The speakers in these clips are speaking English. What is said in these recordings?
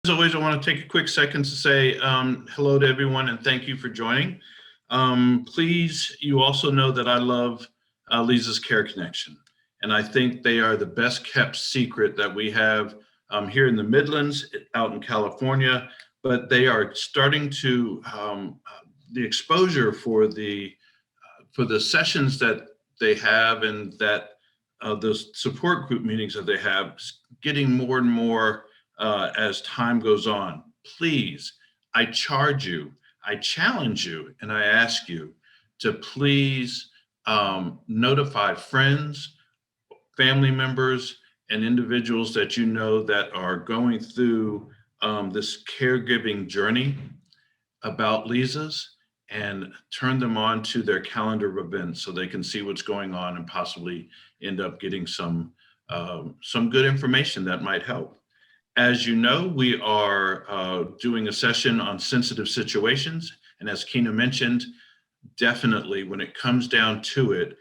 As always, I want to take a quick second to say hello to everyone and thank you for joining. Please, you also know that I love Lisa's Care Connection, and I think they are the best kept secret that we have here in the Midlands, out in California, but they are starting to, the exposure for the sessions that they have and that those support group meetings that they have is getting more and more as time goes on. Please, I charge you, I challenge you, and I ask you to please notify friends, family members, and individuals that you know that are going through this caregiving journey about Lisa's, and turn them on to their calendar of events so they can see what's going on and possibly end up getting some good information that might help. As you know, we are doing a session on sensitive situations. And as Keena mentioned, definitely when it comes down to it,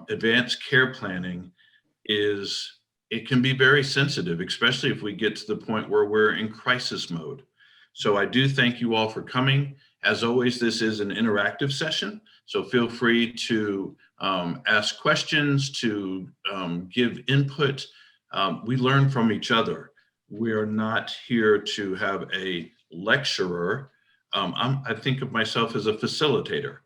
advanced care planning it can be very sensitive, especially if we get to the point where we're in crisis mode. So I do thank you all for coming. As always, this is an interactive session, so feel free to ask questions, to give input. We learn from each other. We are not here to have a lecturer. I think of myself as a facilitator,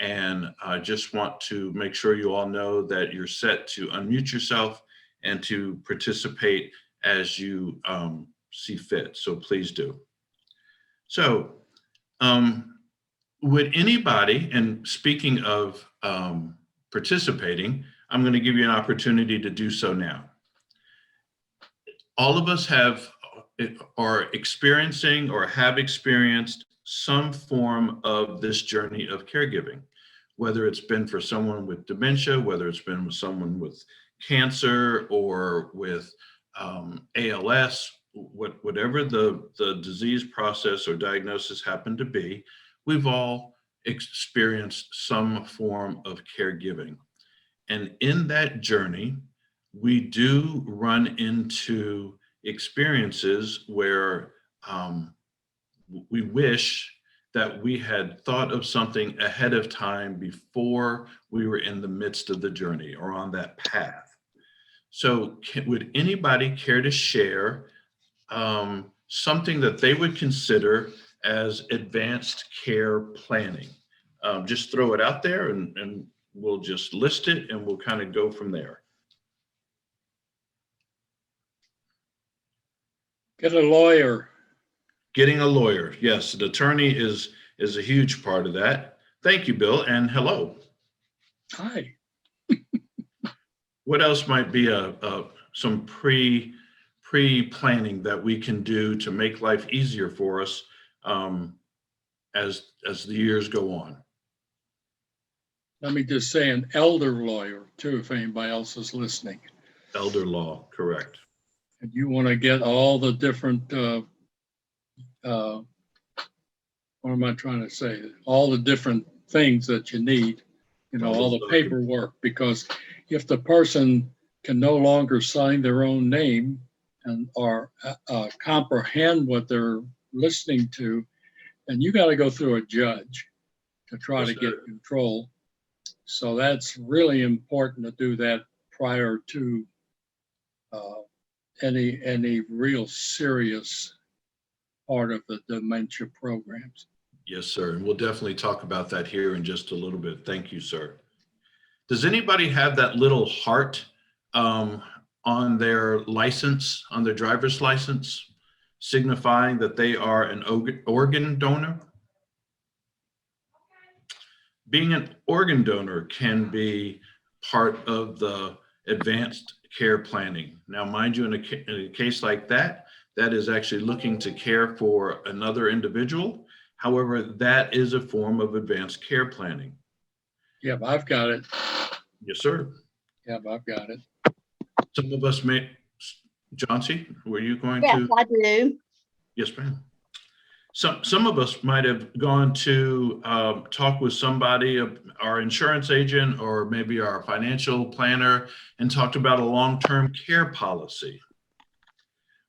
and I just want to make sure you all know that you're set to unmute yourself and to participate as you see fit. So please do. So would anybody, and speaking of participating, I'm going to give you an opportunity to do so now. All of us are experiencing or have experienced some form of this journey of caregiving, whether it's been for someone with dementia, whether it's been with someone with cancer or with ALS, whatever the disease process or diagnosis happened to be, we've all experienced some form of caregiving. And in that journey, we do run into experiences where we wish that we had thought of something ahead of time before we were in the midst of the journey or on that path. So would anybody care to share something that they would consider as advanced care planning? Just throw it out there and we'll just list it and we'll kind of go from there. Get a lawyer. Getting a lawyer. Yes, an attorney is a huge part of that. Thank you, Bill, and hello. Hi. What else might be some pre-planning that we can do to make life easier for us as the years go on? Let me just say an elder lawyer too, if anybody else is listening. Elder law, correct. And you want to get all the different, what am I trying to say? All the different things that you need, all the paperwork, because if the person can no longer sign their own name and or comprehend what they're listening to, then you got to go through a judge to try to get control. So that's really important to do that prior to any real serious part of the dementia programs. Yes, sir. And we'll definitely talk about that here in just a little bit. Thank you, sir. Does anybody have that little heart on their license, on their driver's license, signifying that they are an organ donor? Being an organ donor can be part of the advanced care planning. Now, mind you, in a case like that, that is actually looking to care for another individual. However, that is a form of advanced care planning. Yeah, I've got it. Yes, sir. Yeah, I've got it. Some of us may, Johnsy, were you going to? Yes, I do. Yes, ma'am. Some of us might have gone to talk with somebody, our insurance agent, or maybe our financial planner, and talked about a long-term care policy.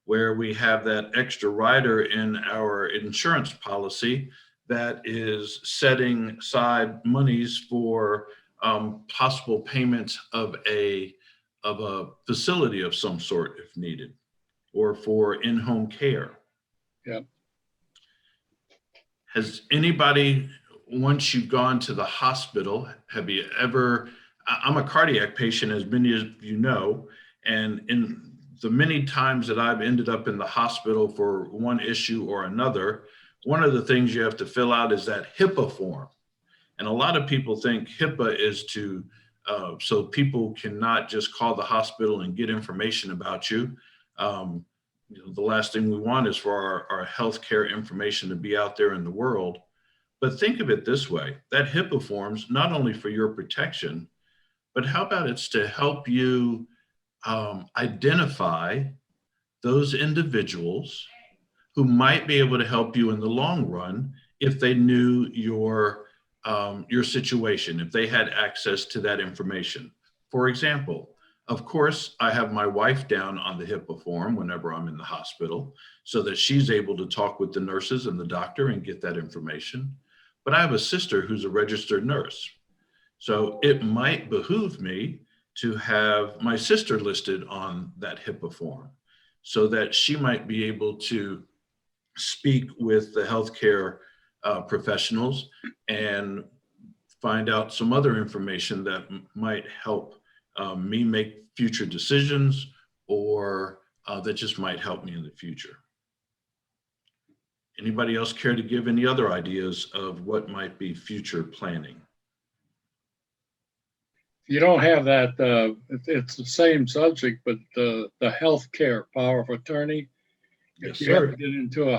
where we have that extra rider in our insurance policy that is setting aside monies for possible payments of a facility of some sort if needed, or for in-home care. Yep. Has anybody, once you've gone to the hospital, have you ever, I'm a cardiac patient, as many of you know, and in the many times that I've ended up in the hospital for one issue or another, one of the things you have to fill out is that HIPAA form. And a lot of people think HIPAA is to, so people cannot just call the hospital and get information about you. The last thing we want is for our healthcare information to be out there in the world. But think of it this way, that HIPAA form's not only for your protection, but how about it's to help you identify those individuals who might be able to help you in the long run if they knew your situation, if they had access to that information. For example, of course, I have my wife down on the HIPAA form whenever I'm in the hospital so that she's able to talk with the nurses and the doctor and get that information. But I have a sister who's a registered nurse. So it might behoove me to have my sister listed on that HIPAA form so that she might be able to speak with the healthcare professionals and find out some other information that might help me make future decisions, or that just might help me in the future. Anybody else care to give any other ideas of what might be future planning? You don't have that, it's the same subject, but the healthcare power of attorney. Yes, If you ever sir. get into a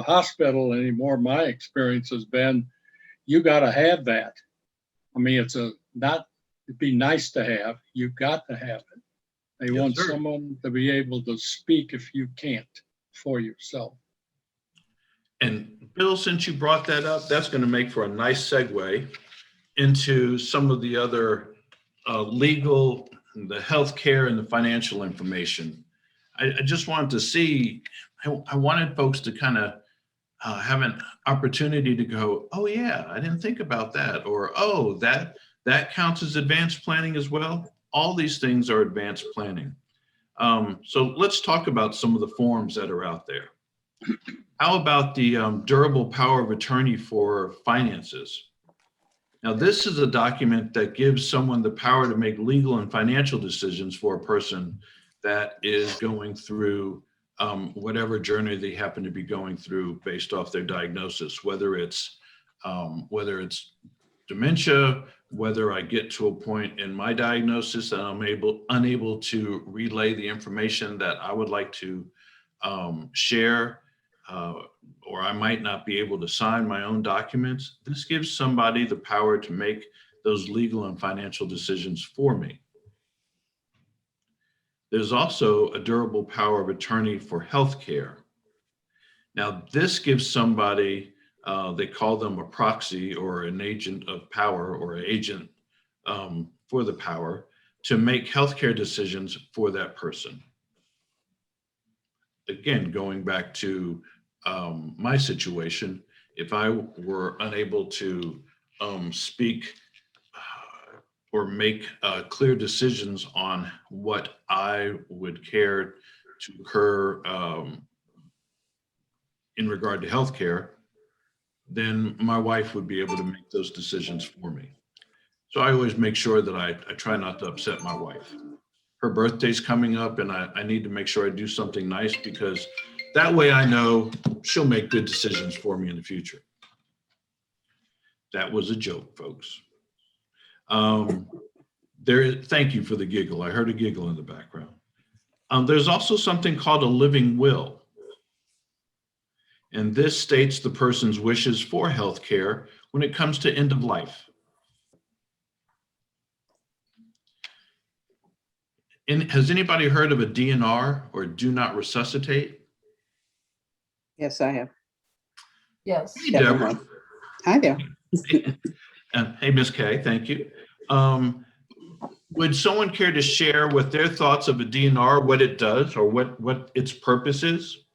hospital anymore, my experience has been, you got to have that. I mean, it'd be nice to have, you've got to have it. They Yes, want sir. someone to be able to speak if you can't for yourself. And Bill, since you brought that up, that's going to make for a nice segue into some of the other legal, the healthcare, and the financial information. I just wanted to see, I wanted folks to kind of have an opportunity to go, oh yeah, I didn't think about that, or oh, that counts as advanced planning as well. All these things are advanced planning. So let's talk about some of the forms that are out there. How about the durable power of attorney for finances? Now, this is a document that gives someone the power to make legal and financial decisions for a person that is going through whatever journey they happen to be going through based off their diagnosis, whether it's dementia, whether I get to a point in my diagnosis that I'm unable to relay the information that I would like to share, or I might not be able to sign my own documents. This gives somebody the power to make those legal and financial decisions for me. There's also a durable power of attorney for healthcare. Now, this gives somebody, they call them a proxy or an agent of power, or an agent for the power to make healthcare decisions for that person. Again, going back to my situation, if I were unable to speak or make clear decisions on what I would care to occur in regard to healthcare, then my wife would be able to make those decisions for me. So I always make sure that I try not to upset my wife. Her birthday's coming up, and I need to make sure I do something nice, because that way I know she'll make good decisions for me in the future. That was a joke, folks. Thank you for the giggle. I heard a giggle in the background. There's also something called a living will. And this states the person's wishes for healthcare when it comes to end of life. Has anybody heard of a DNR, or do not resuscitate? Yes, I have. Yes. Hey, Several Deborah. have. Hi there. Hey, Ms. Kay, thank you. Would someone care to share with their thoughts of a DNR, what it does or what its purpose is?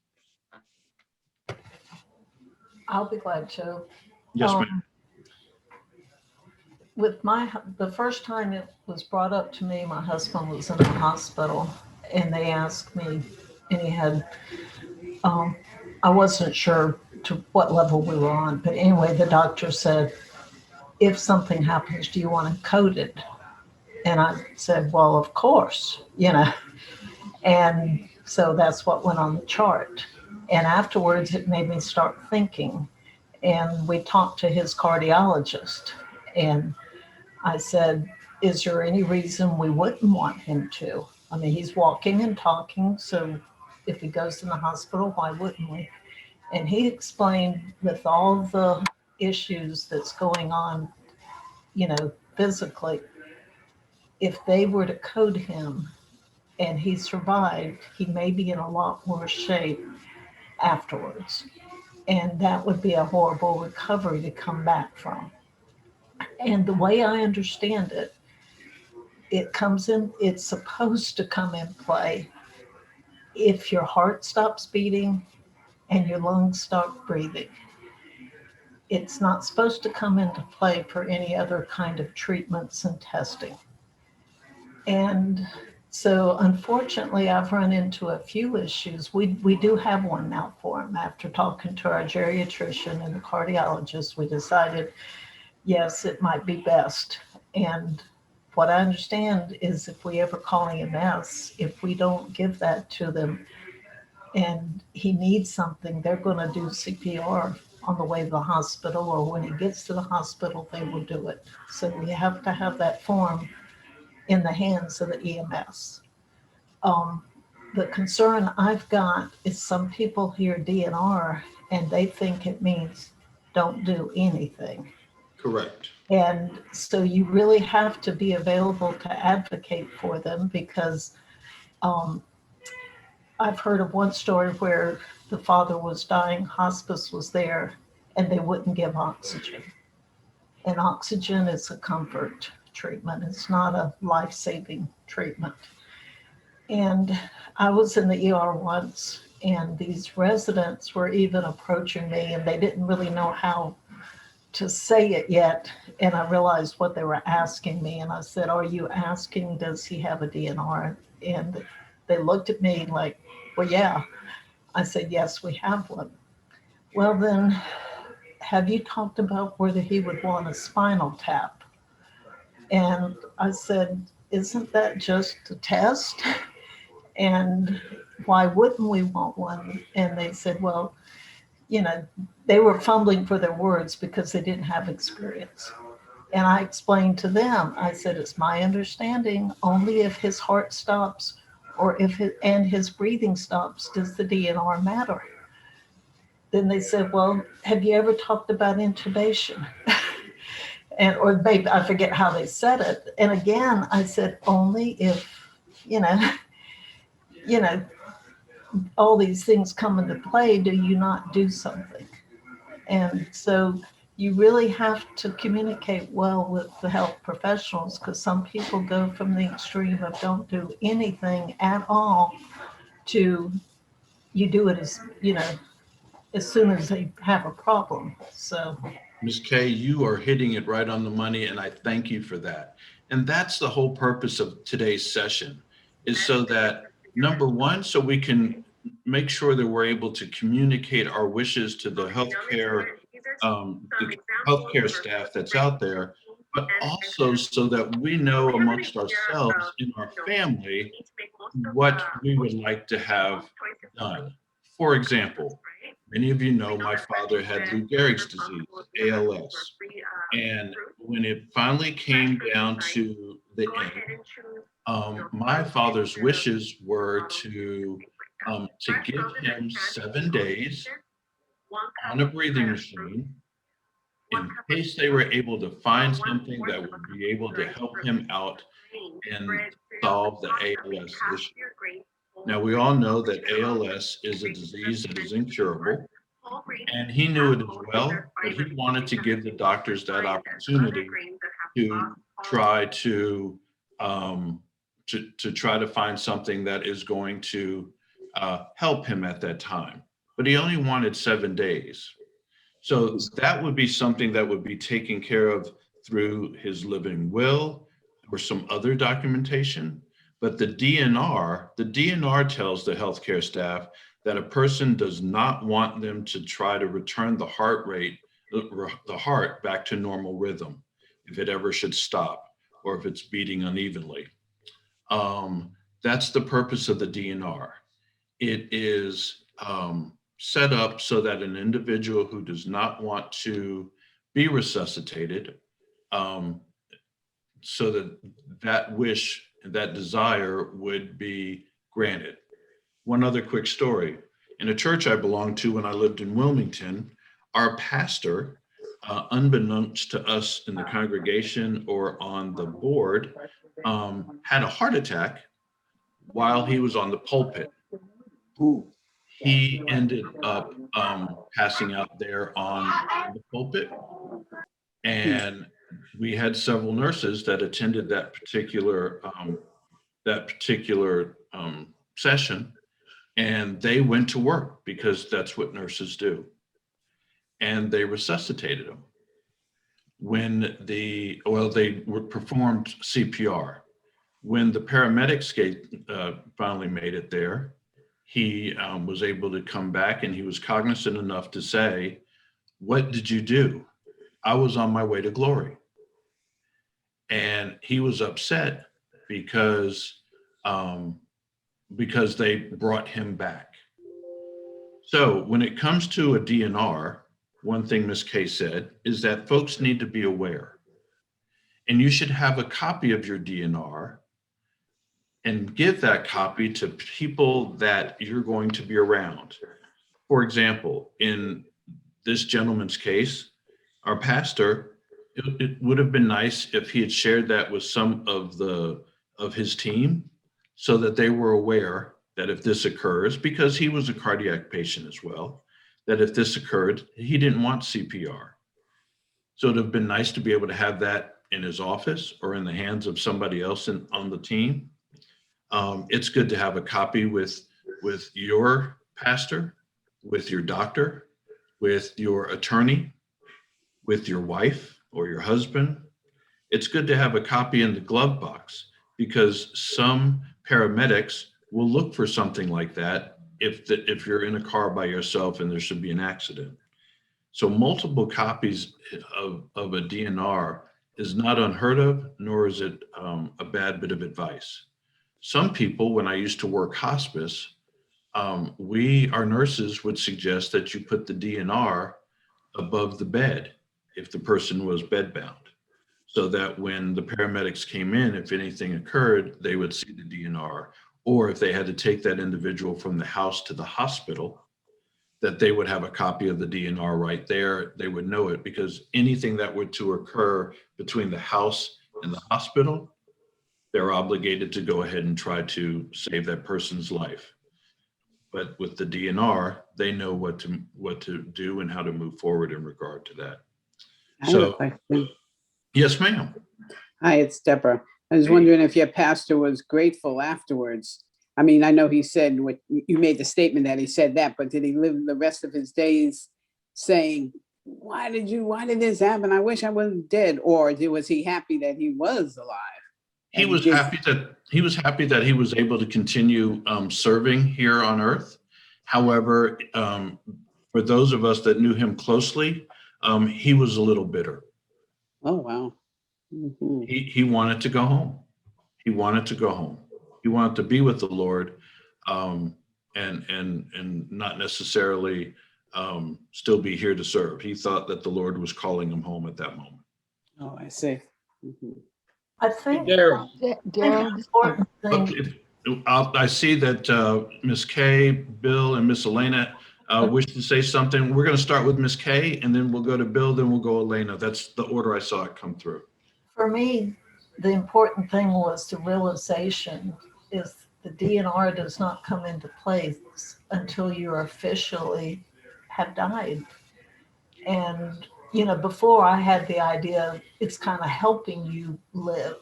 I'll be glad to. Yes, ma'am. With the first time it was brought up to me, my husband was in the hospital and they asked me, and he had, I wasn't sure to what level we were on, but anyway, the doctor said, if something happens, do you want to code it? And I said, well, of course, and so that's what went on the chart. And afterwards, it made me start thinking. And we talked to his cardiologist. And I said, is there any reason we wouldn't want him to? I mean, he's walking and talking. So if he goes in the hospital, why wouldn't we? And he explained with all the issues that's going on, physically, if they were to code him and he survived, he may be in a lot worse shape afterwards. And that would be a horrible recovery to come back from. And the way I understand it, it's supposed to come in play if your heart stops beating and your lungs stop breathing. It's not supposed to come into play for any other kind of treatments and testing. And so unfortunately, I've run into a few issues. We do have one now for him. After talking to our geriatrician and the cardiologist, we decided, yes, it might be best. And what I understand is if we ever call EMS, if we don't give that to them and he needs something, they're going to do CPR on the way to the hospital, or when he gets to the hospital, they will do it. So we have to have that form in the hands of the EMS. The concern I've got is some people hear DNR and they think it means don't do anything. Correct. And so you really have to be available to advocate for them, because I've heard of one story where the father was dying, hospice was there, and they wouldn't give oxygen. And oxygen is a comfort treatment. It's not a life-saving treatment. And I was in the ER once, and these residents were even approaching me, and they didn't really know how to say it yet. And I realized what they were asking me. And I said, are you asking, does he have a DNR? And they looked at me like, well, yeah. I said, yes, we have one. Well, then, have you talked about whether he would want a spinal tap? And I said, isn't that just a test? And why wouldn't we want one? And they said, well, they were fumbling for their words because they didn't have experience. And I explained to them, I said, it's my understanding only if his heart stops or if his breathing stops does the DNR matter. Then they said, well, have you ever talked about intubation? Or maybe I forget how they said it. And again, I said, only if, all these things come into play, do you not do something? And so you really have to communicate well with the health professionals, because some people go from the extreme of don't do anything at all to you do it as soon as they have a problem. So Ms. Kay, you are hitting it right on the money, and I thank you for that. And that's the whole purpose of today's session, is so that, number one, so we can make sure that we're able to communicate our wishes to the healthcare staff that's out there, but also so that we know amongst ourselves in our family what we would like to have done. For example, many of you know my father had Lou Gehrig's disease, ALS. And when it finally came down to the end, my father's wishes were to give him 7 days on a breathing machine in case they were able to find something that would be able to help him out and solve the ALS issue. Now, we all know that ALS is a disease that is incurable, and he knew it as well, but he wanted to give the doctors that opportunity to try to to try to find something that is going to help him at that time. But he only wanted 7 days. So that would be something that would be taken care of through his living will or some other documentation. But the DNR tells the healthcare staff that a person does not want them to try to return the heart rate, the heart back to normal rhythm if it ever should stop or if it's beating unevenly. That's the purpose of the DNR. It is set up so that an individual who does not want to be resuscitated, so that that wish, that desire would be granted. One other quick story. In a church I belonged to when I lived in Wilmington, our pastor, unbeknownst to us in the congregation or on the board, had a heart attack while he was on the pulpit. He ended up passing out there on the pulpit. And we had several nurses that attended that particular session, and they went to work because that's what nurses do. And they resuscitated him. When they performed CPR. When the paramedics finally made it there, he was able to come back, and he was cognizant enough to say, "What did you do?" "I was on my way to glory." And he was upset because they brought him back. So when it comes to a DNR, one thing Ms. Kay said is that folks need to be aware. And you should have a copy of your DNR and give that copy to people that you're going to be around. For example, in this gentleman's case, our pastor, it would have been nice if he had shared that with some of his team so that they were aware that if this occurs, because he was a cardiac patient as well, that if this occurred, he didn't want CPR. So it would have been nice to be able to have that in his office or in the hands of somebody else on the team. It's good to have a copy with your pastor, with your doctor, with your attorney, with your wife or your husband. It's good to have a copy in the glove box because some paramedics will look for something like that if you're in a car by yourself and there should be an accident. So multiple copies of a DNR is not unheard of, nor is it a bad bit of advice. Some people, when I used to work hospice, our nurses would suggest that you put the DNR above the bed if the person was bedbound, so that when the paramedics came in, if anything occurred, they would see the DNR, or if they had to take that individual from the house to the hospital, that they would have a copy of the DNR right there. They would know it because anything that were to occur between the house and the hospital, they're obligated to go ahead and try to save that person's life. But with the DNR, they know what to do and how to move forward in regard to that. I have a So, question. yes, ma'am. Hi, it's Deborah. I was Hey. wondering if your pastor was grateful afterwards. I mean, I know he said what you made the statement that he said that, but did he live the rest of his days saying, why did this happen? I wish I wasn't dead. Or was he happy that he was alive? He And was just- happy that he was able to continue serving here on earth. However, for those of us that knew him closely, he was a little bitter. Oh, wow. Mhm. He wanted to go home. He wanted to go home. He wanted to be with the Lord, and not necessarily still be here to serve. He thought that the Lord was calling him home at that moment. Oh, I see. Mhm. I think Daryl, the important thing, Okay. I see that Ms. Kay, Bill, and Miss Elena wish to say something. We're going to start with Ms. Kay, and then we'll go to Bill, then we'll go Elena. That's the order I saw it come through. for me, the important thing was the realization is the DNR does not come into place until you officially have died. And, before I had the idea it's kind of helping you live,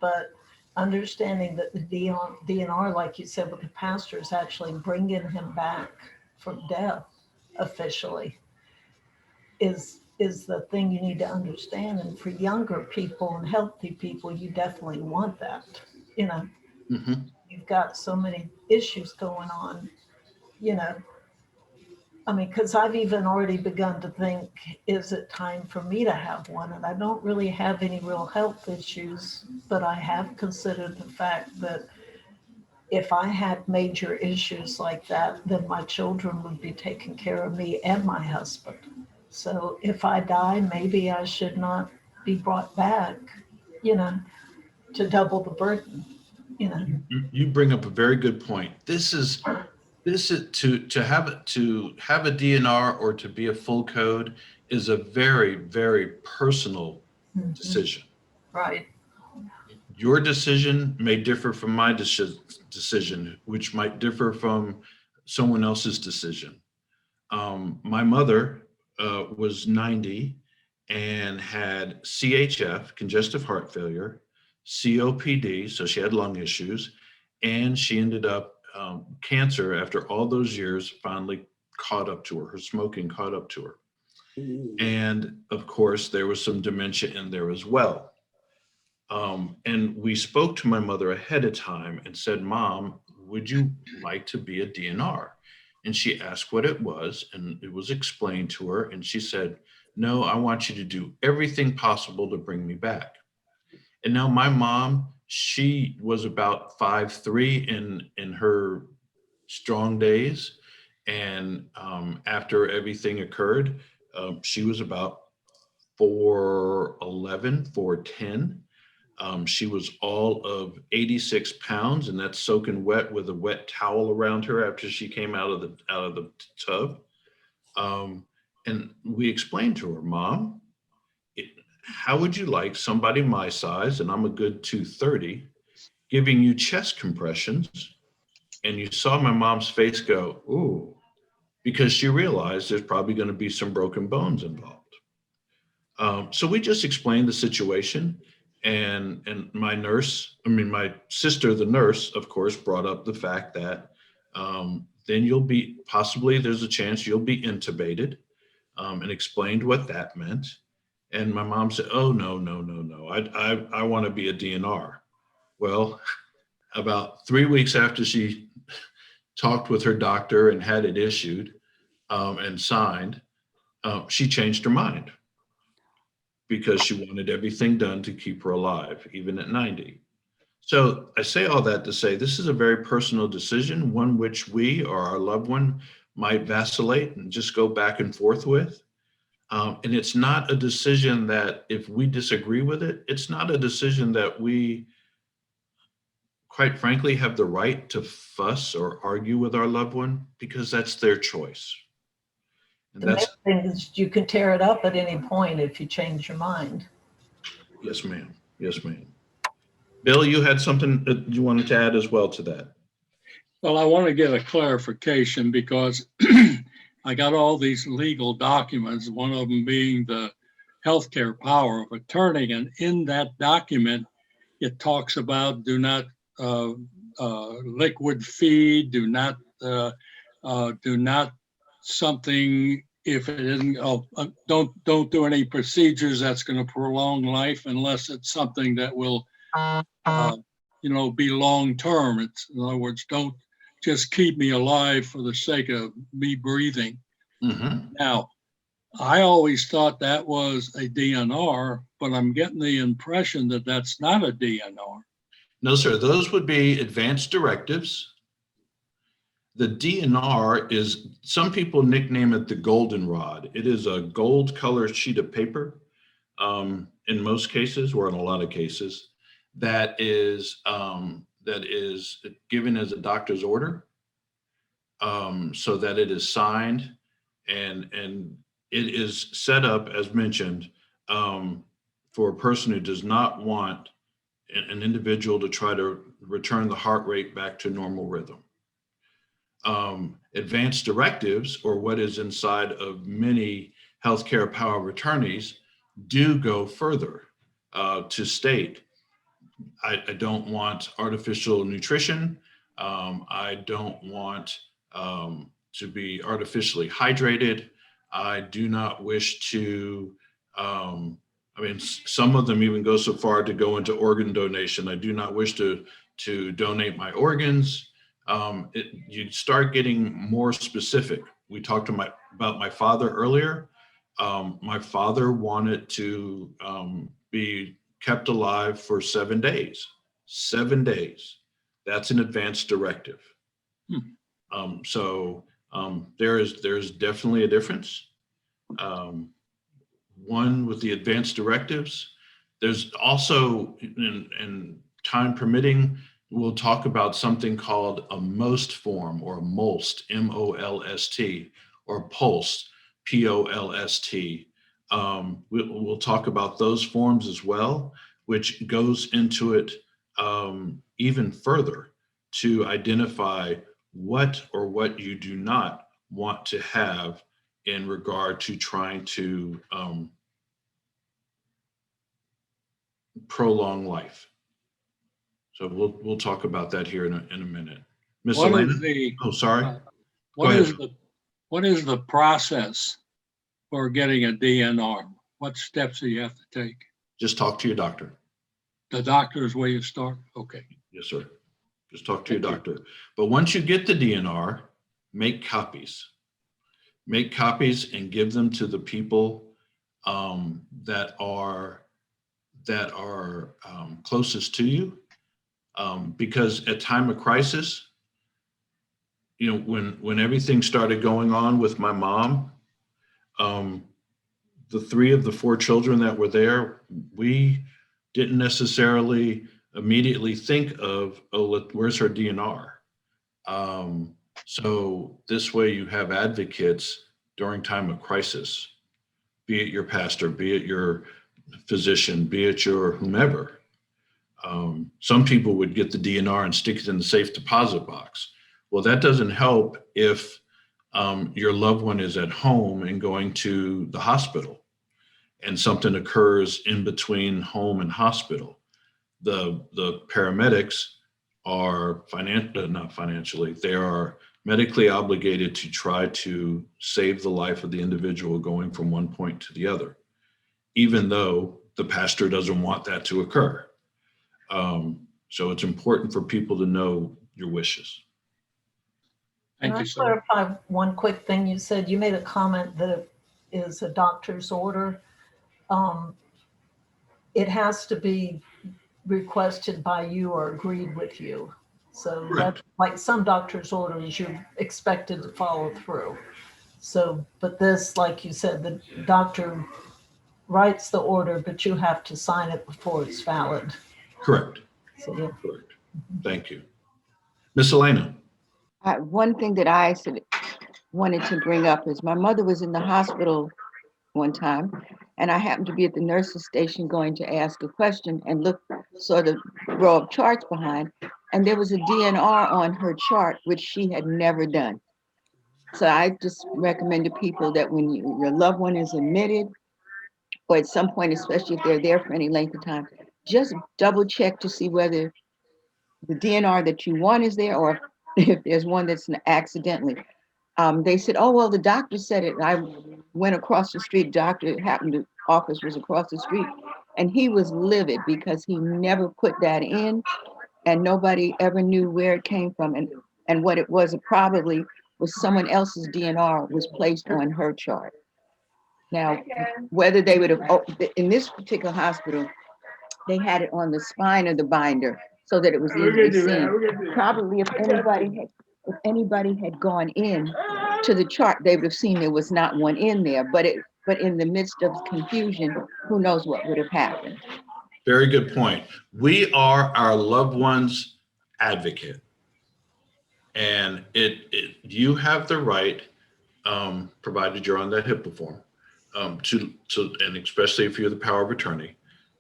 but understanding that the DNR, like you said, with the pastor is actually bringing him back from death officially is the thing you need to understand. And for younger people and healthy people, you definitely want that. You know, Mhm. you've got so many issues going on, you know. I mean, because I've even already begun to think, is it time for me to have one? And I don't really have any real health issues, but I have considered the fact that if I had major issues like that, then my children would be taking care of me and my husband. So if I die, maybe I should not be brought back, you know, to double the burden, you know. You bring up a very good point. This is to have a DNR or to be a full code is a very, very personal Mhm. decision. Right. Your decision may differ from my decision, which might differ from someone else's decision. My mother was 90 and had CHF, congestive heart failure, COPD, so she had lung issues, and she ended up cancer after all those years finally caught up to her. Her smoking caught up to her. And of course, there was some dementia in there as well. And we spoke to my mother ahead of time and said, Mom, would you like to be a DNR? And she asked what it was, and it was explained to her. And she said, no, I want you to do everything possible to bring me back. And now my mom, she was about 5'3" in her strong days. And after everything occurred, she was about 4'11", 4'10". She was all of 86 pounds, and that's soaking wet with a wet towel around her after she came out of the tub. And we explained to her, Mom, how would you like somebody my size, and I'm a good 230, giving you chest compressions? And you saw my mom's face go, ooh, because she realized there's probably going to be some broken bones involved. So we just explained the situation, and my sister, the nurse, of course, brought up the fact that then there's a chance you'll be intubated, and explained what that meant. And my mom said, oh, no, no, no, no, I want to be a DNR. Well, about 3 weeks after she talked with her doctor and had it issued and signed, she changed her mind, because she wanted everything done to keep her alive, even at 90. So I say all that to say this is a very personal decision, one which we or our loved one might vacillate and just go back and forth with. And it's not a decision that, if we disagree with it, it's not a decision that we, quite frankly, have the right to fuss or argue with our loved one, because that's their choice. And The main that's, thing is you can tear it up at any point if you change your mind. yes, ma'am. Yes, ma'am. Bill, you had something that you wanted to add as well to that. Well, I want to get a clarification because I got all these legal documents, one of them being the healthcare power of attorney. And in that document, it talks about do not liquid feed, do not something if it isn't, don't do any procedures that's going to prolong life unless it's something that will, be long-term. It's, in other words, don't just keep me alive for the sake of me breathing. Mm-hmm. Now, I always thought that was a DNR, but I'm getting the impression that that's not a DNR. No, sir. Those would be advanced directives. The DNR is, some people nickname it the goldenrod. It is a gold colored sheet of paper, in most cases, or in a lot of cases, that is given as a doctor's order, so that it is signed, and it is set up, as mentioned, for a person who does not want an individual to try to return the heart rate back to normal rhythm. Advanced directives, or what is inside of many healthcare power of attorneys, do go further to state I don't want artificial nutrition. I don't want to be artificially hydrated. I do not wish to, I mean, some of them even go so far to go into organ donation. I do not wish to donate my organs. You start getting more specific. We talked about my father earlier. My father wanted to be kept alive for 7 days. 7 days. That's an advance directive. So there's definitely a difference. One with the advanced directives. There's also, in time permitting, we'll talk about something called a MOST form, or a MOLST, MOLST, or POLST, POLST. We'll talk about those forms as well, which goes into it even further to identify what or what you do not want to have in regard to trying to prolong life. So we'll talk about that here in a minute. Miss What Elena? is the, Oh, sorry. what Go is ahead. what is the process for getting a DNR? What steps do you have to take? Just talk to your doctor. The doctor is where you start? Okay. Yes, sir. Just talk to your Thank you. doctor. But once you get the DNR, make copies. Make copies and give them to the people that are closest to you. Because at time of crisis, you know, when everything started going on with my mom, the 3 of the 4 children that were there, we didn't necessarily immediately think of, oh, where's her DNR? So this way you have advocates during time of crisis, be it your pastor, be it your physician, be it your whomever. Some people would get the DNR and stick it in the safe deposit box. Well, that doesn't help if your loved one is at home and going to the hospital and something occurs in between home and hospital. The paramedics are not financially, they are medically obligated to try to save the life of the individual going from one point to the other, even though the pastor doesn't want that to occur. So it's important for people to know your wishes. Thank Can I you, sir. clarify one quick thing? You said, you made a comment that it is a doctor's order. It has to be requested by you or agreed with you. So Correct. that's like some doctor's orders, you're expected to follow through. So, but this, like you said, the doctor writes the order, but you have to sign it before it's valid. Correct. So, yeah. Correct. Thank you. Miss Elena. One thing that I wanted to bring up is my mother was in the hospital one time, and I happened to be at the nurse's station going to ask a question and look, sort of row of charts behind, and there was a DNR on her chart, which she had never done. So I just recommend to people that when your loved one is admitted, or at some point, especially if they're there for any length of time, just double check to see whether the DNR that you want is there, or if there's one that's accidentally. They said, oh, well, the doctor said it. I went across the street, doctor happened to, office was across the street, and he was livid because he never put that in, and nobody ever knew where it came from. And what it was, it probably was someone else's DNR was placed on her chart. Now, whether they would have, in this particular hospital, they had it on the spine of the binder so that it was easily seen. Probably if anybody had gone in to the chart, they would have seen there was not one in there, but in the midst of confusion, who knows what would have happened. Very good point. We are our loved ones' advocate. And you have the right, provided you're on that HIPAA form, and especially if you're the power of attorney,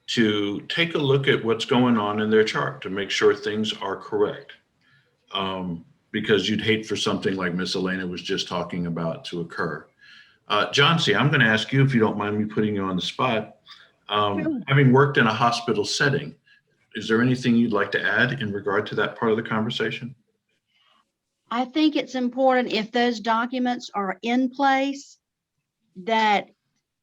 to take a look at what's going on in their chart to make sure things are correct. Because you'd hate for something like Miss Elena was just talking about to occur. John C., I'm going to ask you, if you don't mind me putting you on the spot. Having worked in a hospital setting, is there anything you'd like to add in regard to that part of the conversation? I think it's important if those documents are in place that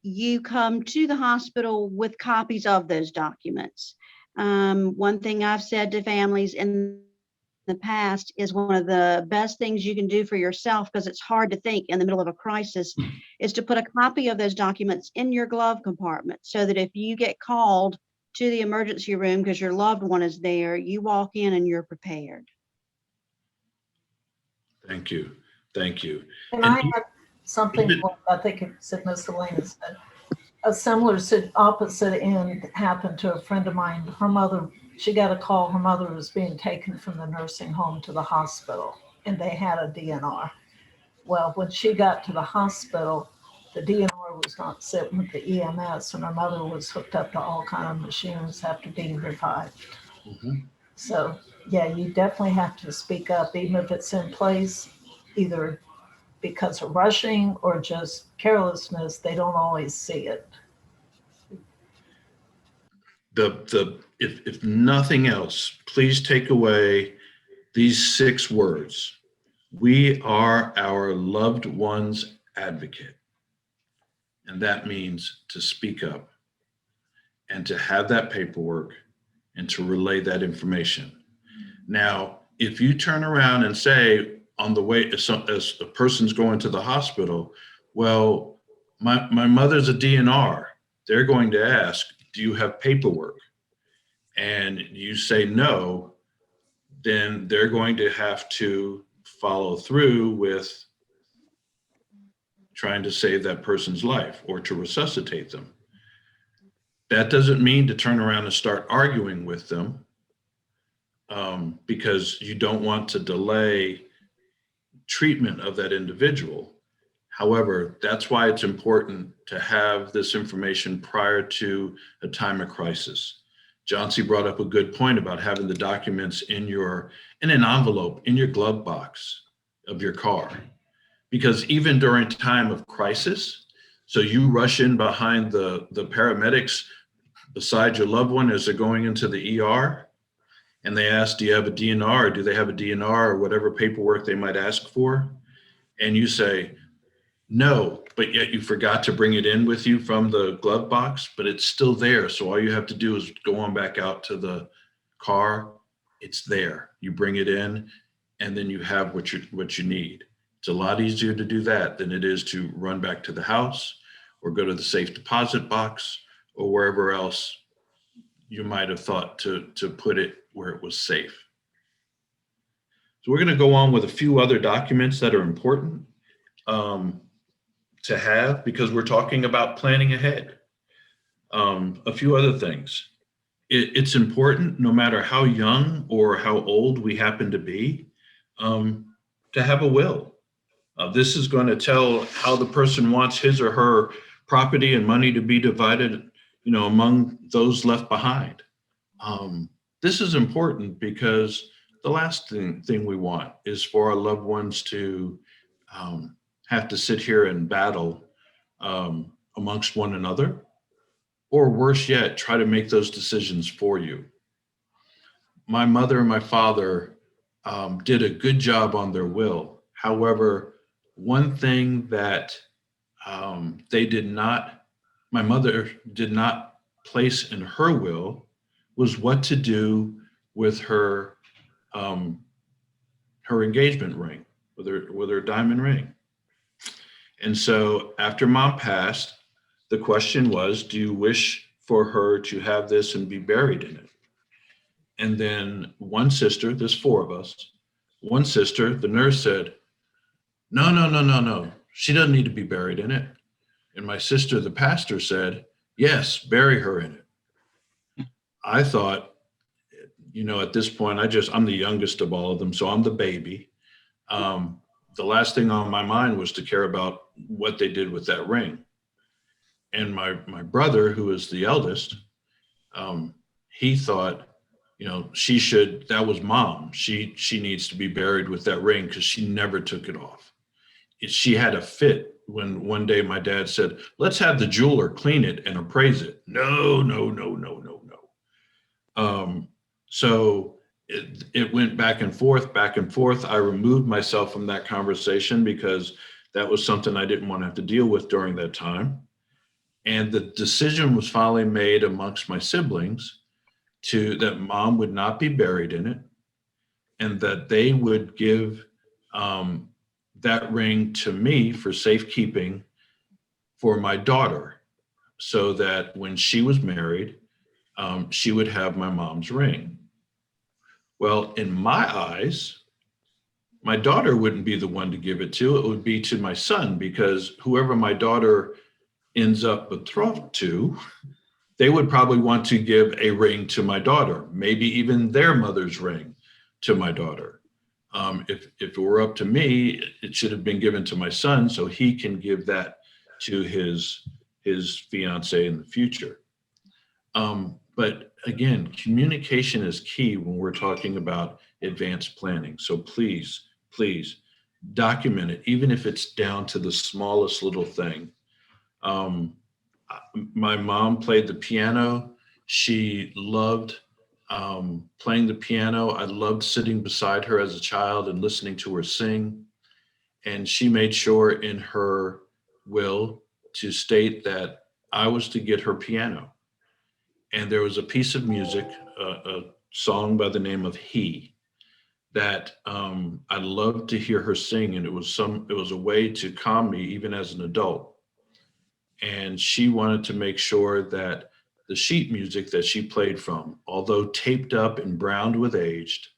you come to the hospital with copies of those documents. One thing I've said to families in the past is one of the best things you can do for yourself, because it's hard to think in the middle of a crisis, is to put a copy of those documents in your glove compartment so that if you get called to the emergency room because your loved one is there, you walk in and you're prepared. Thank you. Thank you. And And I had something, well, I think it said Miss Elena said, a similar opposite end happened to a friend of mine. Her mother, she got a call, her mother was being taken from the nursing home to the hospital, and they had a DNR. Well, when she got to the hospital, the DNR was not sitting with the EMS, and her mother was hooked up to all kind of machines, have to be revived. Mhm. So, yeah, you definitely have to speak up, even if it's in place, either because of rushing or just carelessness. They don't always see it. If nothing else, please take away these 6 words. We are our loved one's advocate. And that means to speak up and to have that paperwork and to relay that information. Now, if you turn around and say on the way, as a person's going to the hospital, well, my mother's a DNR, they're going to ask, do you have paperwork? And you say no, then they're going to have to follow through with trying to save that person's life or to resuscitate them. That doesn't mean to turn around and start arguing with them, because you don't want to delay treatment of that individual. However, that's why it's important to have this information prior to a time of crisis. John C. brought up a good point about having the documents in an envelope in your glove box of your car. Because even during time of crisis, so you rush in behind the paramedics beside your loved one as they're going into the ER, and they ask, do you have a DNR, or do they have a DNR, or whatever paperwork they might ask for? And you say, no, but yet you forgot to bring it in with you from the glove box, but it's still there. So all you have to do is go on back out to the car. It's there. You bring it in, and then you have what you need. It's a lot easier to do that than it is to run back to the house or go to the safe deposit box or wherever else you might have thought to put it where it was safe. So we're going to go on with a few other documents that are important to have, because we're talking about planning ahead. A few other things. It's important, no matter how young or how old we happen to be, to have a will. This is going to tell how the person wants his or her property and money to be divided, among those left behind. This is important because the last thing we want is for our loved ones to have to sit here and battle amongst one another, or worse yet, try to make those decisions for you. My mother and my father did a good job on their will. However, one thing that my mother did not place in her will was what to do with her engagement ring, with her diamond ring. And so after Mom passed, the question was, do you wish for her to have this and be buried in it? And then one sister, there's 4 of us, one sister, the nurse said, no, she doesn't need to be buried in it. And my sister, the pastor, said, yes, bury her in it. I thought, at this point, I'm the youngest of all of them, so I'm the baby. The last thing on my mind was to care about what they did with that ring. And my brother, who is the eldest, he thought, that was Mom. She needs to be buried with that ring because she never took it off. She had a fit when one day my dad said, let's have the jeweler clean it and appraise it. No. So it went back and forth, back and forth. I removed myself from that conversation because that was something I didn't want to have to deal with during that time. And the decision was finally made amongst my siblings that mom would not be buried in it, and that they would give that ring to me for safekeeping for my daughter, so that when she was married, she would have my mom's ring. Well, in my eyes, my daughter wouldn't be the one to give it to. It would be to my son, because whoever my daughter ends up betrothed to, they would probably want to give a ring to my daughter, maybe even their mother's ring to my daughter. If it were up to me, it should have been given to my son so he can give that to his fiance in the future. But again, communication is key when we're talking about advanced planning. So please, please document it, even if it's down to the smallest little thing. My mom played the piano. She loved playing the piano. I loved sitting beside her as a child and listening to her sing. And she made sure in her will to state that I was to get her piano. And there was a piece of music, a song by the name of He, that I loved to hear her sing. And it was a way to calm me even as an adult. And she wanted to make sure that the sheet music that she played from, although taped up and browned with age,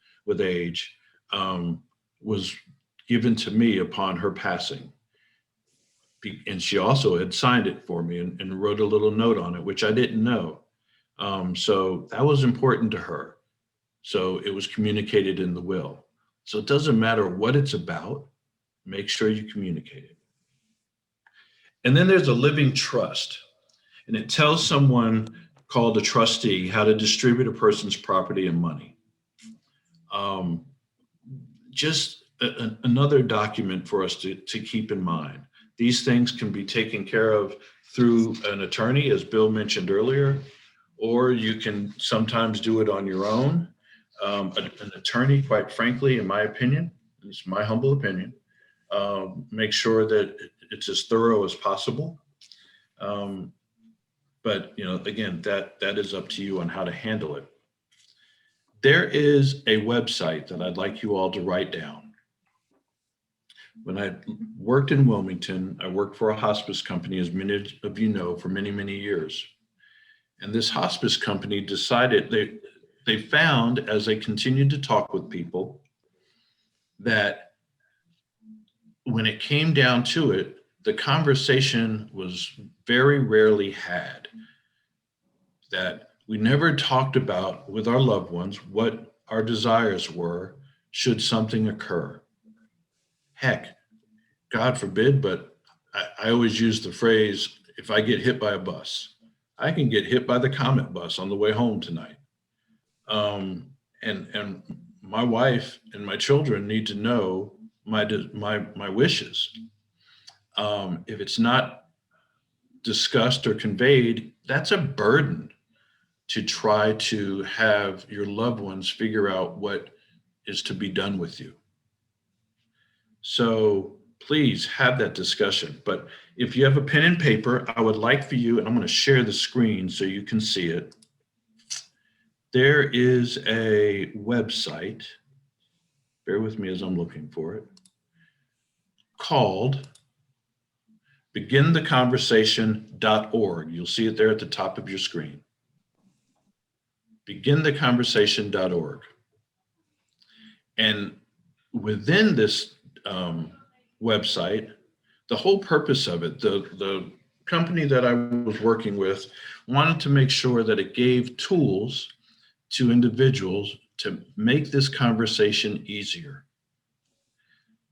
was given to me upon her passing. And she also had signed it for me and wrote a little note on it, which I didn't know. So that was important to her. So it was communicated in the will. So it doesn't matter what it's about, make sure you communicate it. And then there's a living trust, and it tells someone called a trustee how to distribute a person's property and money. Just another document for us to keep in mind. These things can be taken care of through an attorney, as Bill mentioned earlier, or you can sometimes do it on your own. An attorney, quite frankly, in my opinion, it's my humble opinion, make sure that it's as thorough as possible. But again, that is up to you on how to handle it. There is a website that I'd like you all to write down. When I worked in Wilmington, I worked for a hospice company, as many of you know, for many, many years. And this hospice company decided, they found, as they continued to talk with people, that when it came down to it, the conversation was very rarely had. That we never talked about with our loved ones what our desires were should something occur. Heck, God forbid, but I always use the phrase, if I get hit by a bus, I can get hit by the Comet bus on the way home tonight. And my wife and my children need to know my wishes. If it's not discussed or conveyed, that's a burden to try to have your loved ones figure out what is to be done with you. So please have that discussion. But if you have a pen and paper, I would like for you, and I'm going to share the screen so you can see it. There is a website, bear with me as I'm looking for it, called begintheconversation.org. You'll see it there at the top of your screen. Begintheconversation.org. And within this website, the whole purpose of it, the company that I was working with wanted to make sure that it gave tools to individuals to make this conversation easier.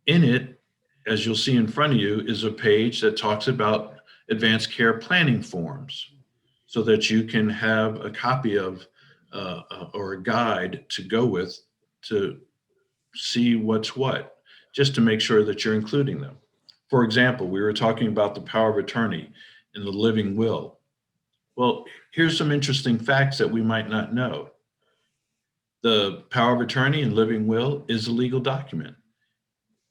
In it, as you'll see in front of you, is a page that talks about advanced care planning forms, so that you can have a copy of or a guide to go with to see what's what, just to make sure that you're including them. For example, we were talking about the power of attorney in the living will. Well, here's some interesting facts that we might not know. The power of attorney and living will is a legal document.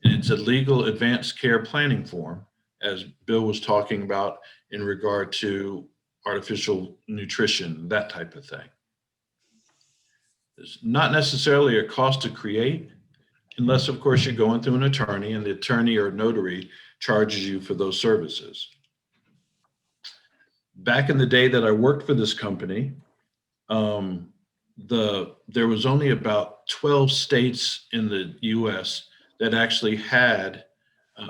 And it's a legal advanced care planning form, as Bill was talking about in regard to artificial nutrition, that type of thing. It's not necessarily a cost to create, unless of course you're going through an attorney and the attorney or notary charges you for those services. Back in the day that I worked for this company, there was only about 12 states in the US that actually had,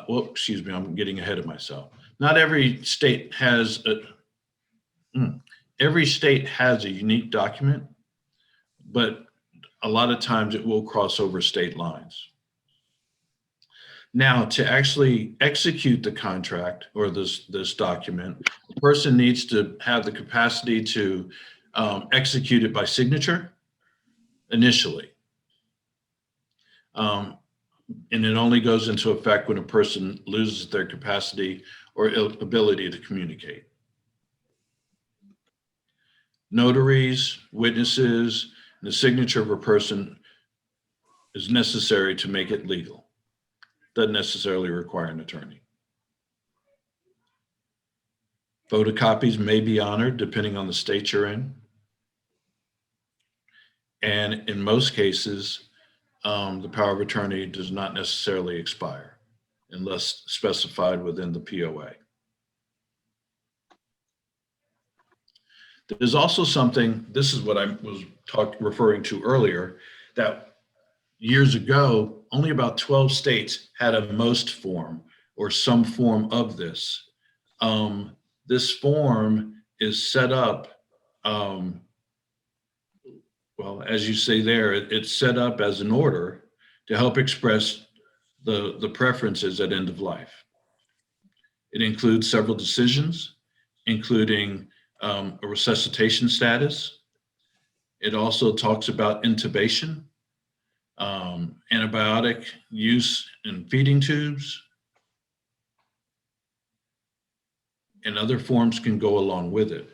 excuse me, I'm getting ahead of myself. Not every state has every state has a unique document, but a lot of times it will cross over state lines. Now, to actually execute the contract or this document, the person needs to have the capacity to execute it by signature initially. And it only goes into effect when a person loses their capacity or ability to communicate. Notaries, witnesses, and the signature of a person is necessary to make it legal. Doesn't necessarily require an attorney. Photocopies may be honored depending on the state you're in. And in most cases, the power of attorney does not necessarily expire unless specified within the POA. There's also something, this is what I was referring to earlier, that years ago, only about 12 states had a most form or some form of this. This form is set up, well, as you say there, it's set up as an order to help express the preferences at end of life. It includes several decisions, including a resuscitation status. It also talks about intubation, antibiotic use in feeding tubes, and other forms can go along with it.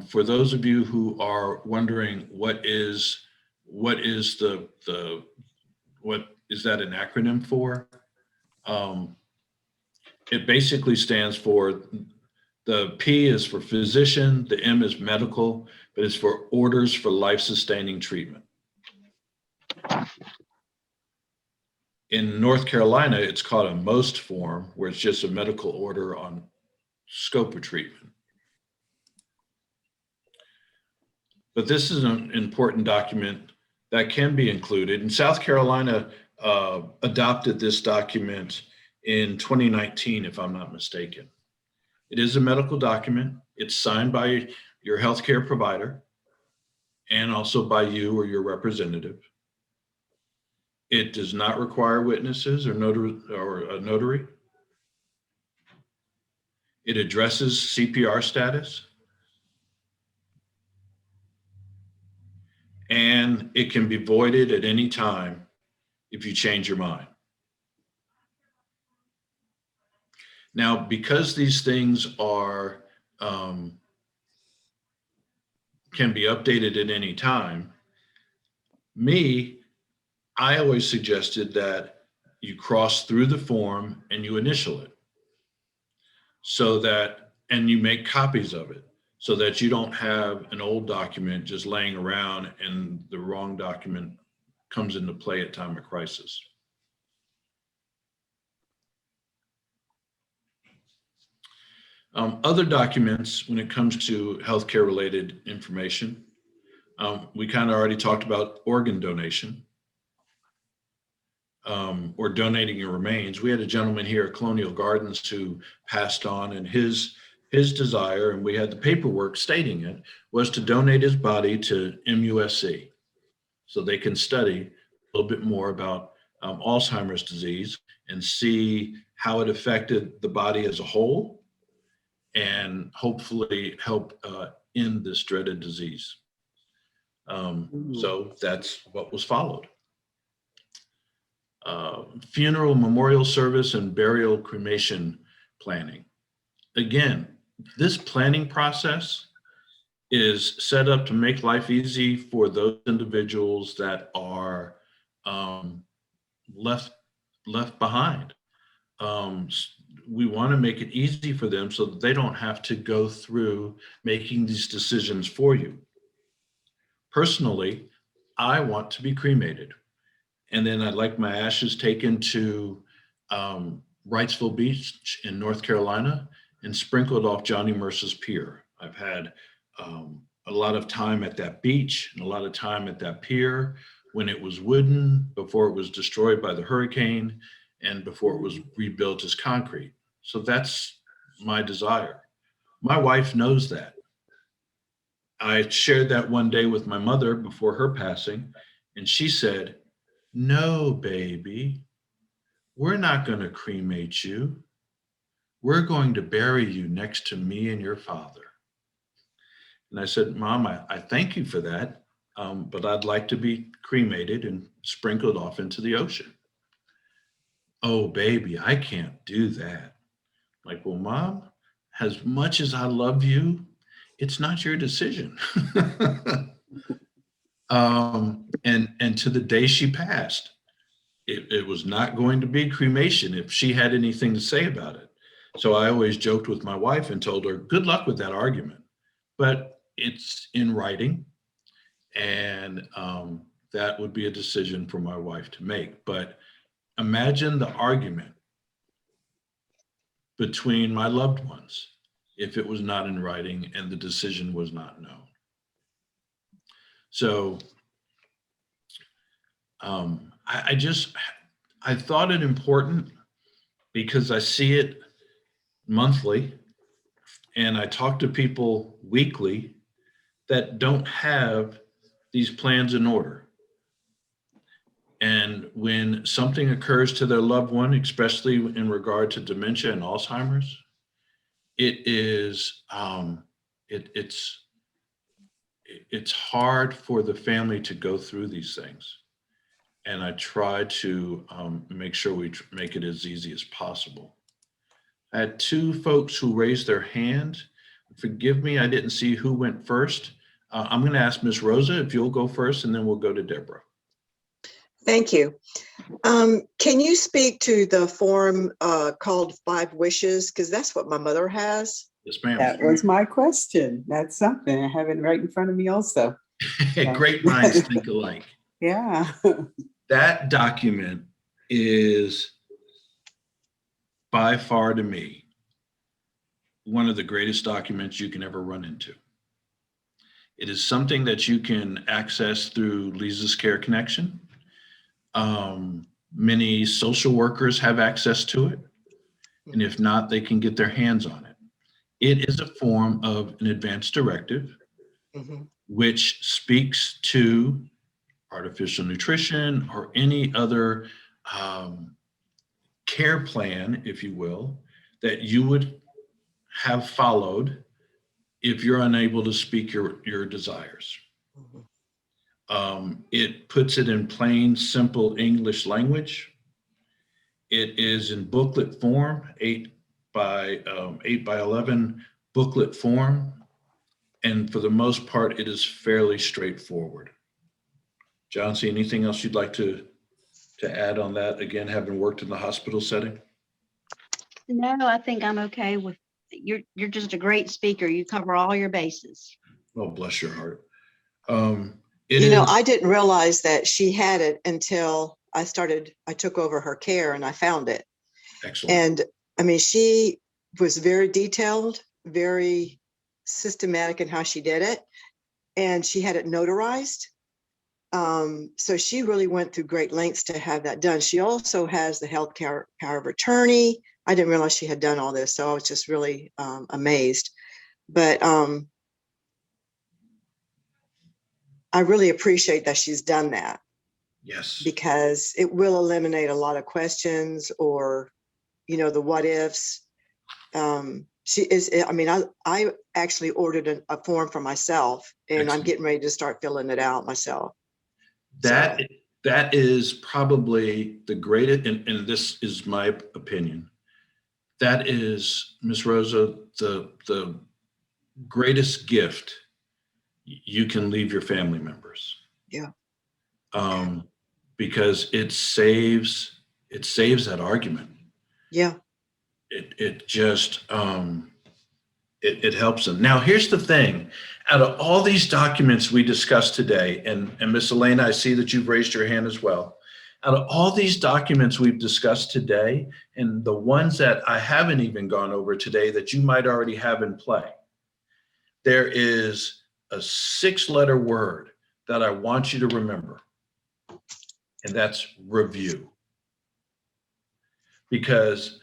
For those of you who are wondering what is that an acronym for? It basically stands for, the P is for physician, the M is medical, but it's for orders for life-sustaining treatment. In North Carolina, it's called a most form, where it's just a medical order on scope of treatment. But this is an important document that can be included. And South Carolina adopted this document in 2019, if I'm not mistaken. It is a medical document. It's signed by your healthcare provider and also by you or your representative. It does not require witnesses or a notary. It addresses CPR status. And it can be voided at any time if you change your mind. Now, because these things are can be updated at any time, I always suggested that you cross through the form and you initial it, so that, and you make copies of it, so that you don't have an old document just laying around and the wrong document comes into play at time of crisis. Other documents, when it comes to healthcare related information, we kind of already talked about organ donation or donating your remains. We had a gentleman here at Colonial Gardens who passed on, and his desire, and we had the paperwork stating it, was to donate his body to MUSC so they can study a little bit more about Alzheimer's disease and see how it affected the body as a whole, and hopefully help end this dreaded disease. So that's what was followed. Funeral, memorial service, and burial cremation planning. Again, this planning process is set up to make life easy for those individuals that are left behind. We want to make it easy for them so that they don't have to go through making these decisions for you. Personally, I want to be cremated, and then I'd like my ashes taken to Wrightsville Beach in North Carolina and sprinkled off Johnny Mercer's pier. I've had a lot of time at that beach and a lot of time at that pier when it was wooden, before it was destroyed by the hurricane, and before it was rebuilt as concrete. So that's my desire. My wife knows that. I shared that one day with my mother before her passing, and she said, "No, baby, we're not going to cremate you. We're going to bury you next to me and your father." And I said, "Mom, I thank you for that, but I'd like to be cremated and sprinkled off into the ocean." "Oh, baby, I can't do that." Like, well, Mom, as much as I love you, it's not your decision. And to the day she passed, it was not going to be cremation if she had anything to say about it. So I always joked with my wife and told her, good luck with that argument. But it's in writing, and that would be a decision for my wife to make. But imagine the argument between my loved ones if it was not in writing and the decision was not known. So I thought it important because I see it monthly and I talk to people weekly that don't have these plans in order. And when something occurs to their loved one, especially in regard to dementia and Alzheimer's, it is it's hard for the family to go through these things. And I try to make sure we make it as easy as possible. I had two folks who raised their hand. Forgive me, I didn't see who went first. I'm going to ask Miss Rosa if you'll go first, and then we'll go to Deborah. Thank you. Can you speak to the form called 5 Wishes? Because that's what my mother has. Yes, ma'am. That was my question. That's something. I have it right in front of me also. Great minds think alike. Yeah. That document is by far, to me, one of the greatest documents you can ever run into. It is something that you can access through Lisa's Care Connection. Many social workers have access to it, and if not, they can get their hands on it. It is a form of an advanced directive, which speaks to artificial nutrition or any other care plan, if you will, that you would have followed if you're unable to speak your desires. It puts it in plain, simple English language. It is in booklet form, 8 by 11 booklet form. And for the most part, it is fairly straightforward. John, see anything else you'd like to add on that? Again, having worked in the hospital setting? No, I think I'm okay with, you're just a great speaker. You cover all your bases. Oh, bless your heart. I didn't realize that she had it until I took over her care and I found it. Excellent. And I mean, she was very detailed, very systematic in how she did it. And she had it notarized. So she really went through great lengths to have that done. She also has the healthcare power of attorney. I didn't realize she had done all this. So I was just really amazed. But I really appreciate that she's done that. Yes. Because it will eliminate a lot of questions or, the what ifs. I actually ordered a form for myself, and Excellent. I'm getting ready to start filling it out myself. That is probably the greatest, and this is my opinion, that is, Ms. Rosa, the greatest gift you can leave your family members. Yeah. Because it saves that argument. Yeah. It just it helps them. Now, here's the thing: out of all these documents we discussed today, and Miss Elena, I see that you've raised your hand as well. Out of all these documents we've discussed today, and the ones that I haven't even gone over today that you might already have in play, there is a 6-letter word that I want you to remember, and that's review. Because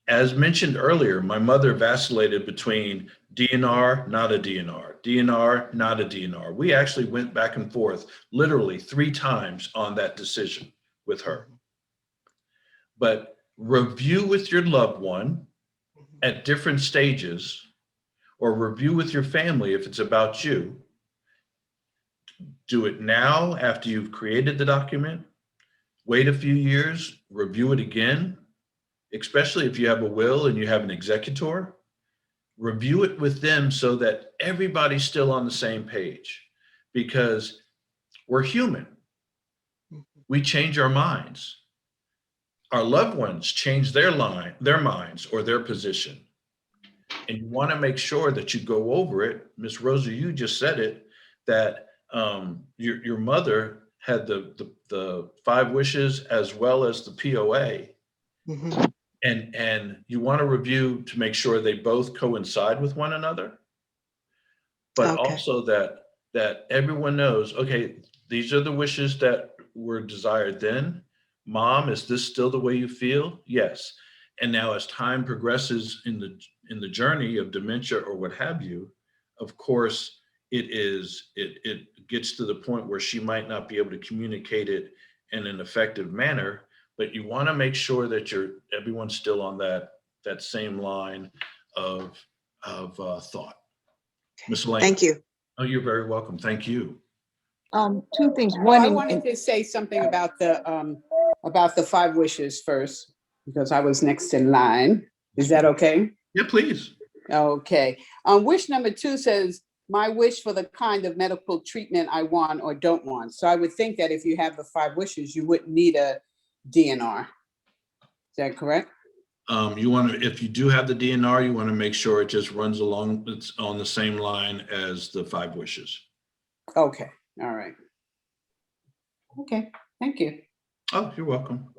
as mentioned earlier, my mother vacillated between DNR, not a DNR, DNR, not a DNR. We actually went back and forth literally 3 times on that decision with her. But review with your loved one at different stages, or review with your family if it's about you. Do it now after you've created the document. Wait a few years, review it again, especially if you have a will and you have an executor. Review it with them so that everybody's still on the same page, because we're human. We change our minds. Our loved ones change their minds or their position. And you want to make sure that you go over it. Miss Rosa, you just said it, that your mother had the 5 wishes as well as the POA. Mm-hmm. And you want to review to make sure they both coincide with one another, but Okay. also that everyone knows, okay, these are the wishes that were desired then. Mom, is this still the way you feel? Yes. And now as time progresses in the journey of dementia or what have you, of course, it gets to the point where she might not be able to communicate it in an effective manner. But you want to make sure that everyone's still on that same line of thought. Ms. Lane. Thank you. Oh, you're very welcome. Thank you. 2 things. Well, One, I wanted to say something about the 5 wishes first, because I was next in line. Is that okay? Yeah, please. Okay. Wish number 2 says, my wish for the kind of medical treatment I want or don't want. So I would think that if you have the 5 wishes, you wouldn't need a DNR. Is that correct? If you do have the DNR, you want to make sure it just runs along, it's on the same line as the 5 wishes. Okay. All right. Okay. Thank you. Oh, you're welcome.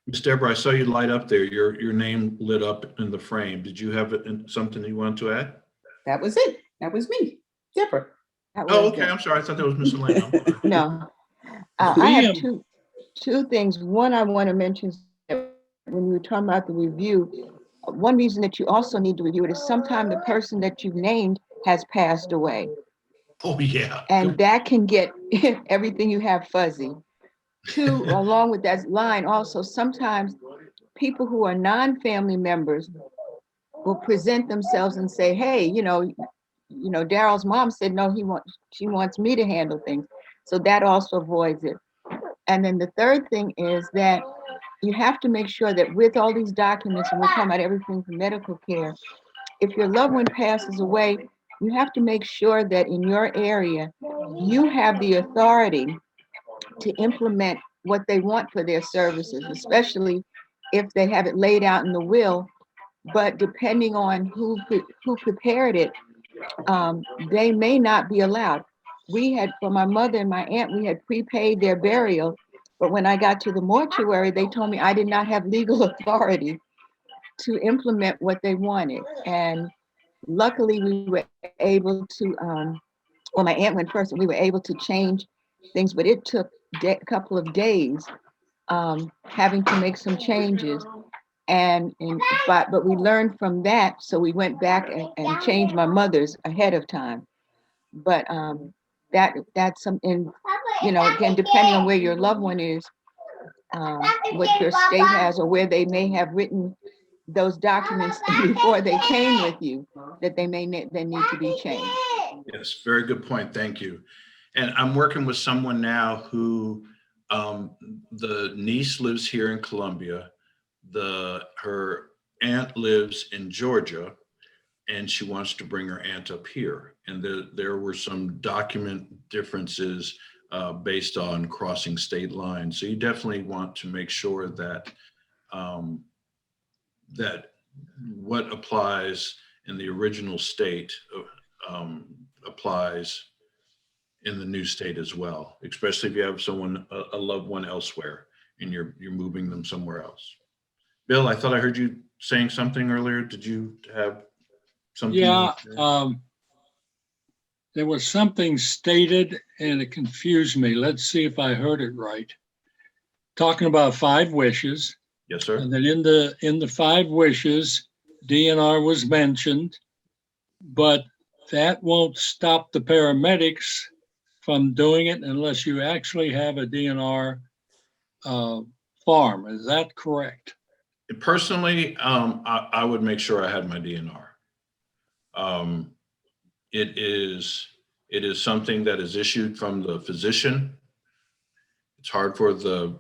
Ms. Deborah, I saw you light up there. Your name lit up in the frame. Did you have something you wanted to add? That was it. That was me, Deborah. that Oh, was okay. it. I'm sorry. I thought that was Miss Elena. No, I have We, two things. One, I want to mention that when we were talking about the review, one reason that you also need to review it is sometimes the person that you've named has passed away, Oh, yeah. and that can get everything you have fuzzy. 2, along with that line, also sometimes people who are non-family members will present themselves and say, hey, Daryl's mom said, no, she wants me to handle things. So that also avoids it. And then the third thing is that you have to make sure that with all these documents, and we're talking about everything from medical care, if your loved one passes away, you have to make sure that in your area, you have the authority to implement what they want for their services, especially if they have it laid out in the will. But depending on who prepared it, they may not be allowed. For my mother and my aunt, we had prepaid their burial, but when I got to the mortuary, they told me I did not have legal authority to implement what they wanted. And luckily we were able to, well, my aunt went first and we were able to change things, but it took a couple of days having to make some changes. But we learned from that, so we went back and changed my mother's ahead of time. But that's something, again, depending on where your loved one is, what your state has, or where they may have written those documents before they came with you, that they need to be changed. Yes, very good point. Thank you. And I'm working with someone now who the niece lives here in Columbia. Her aunt lives in Georgia, and she wants to bring her aunt up here. And there were some document differences based on crossing state lines. So you definitely want to make sure that that what applies in the original state applies in the new state as well, especially if you have someone, a loved one elsewhere, and you're moving them somewhere else. Bill, I thought I heard you saying something earlier. Did you have something? Yeah, there was something stated and it confused me. Let's see if I heard it right. Talking about 5 wishes. Yes, sir. And then in the 5 wishes, DNR was mentioned, but that won't stop the paramedics from doing it unless you actually have a DNR form. Is that correct? Personally, I would make sure I had my DNR. It is something that is issued from the physician. It's hard for the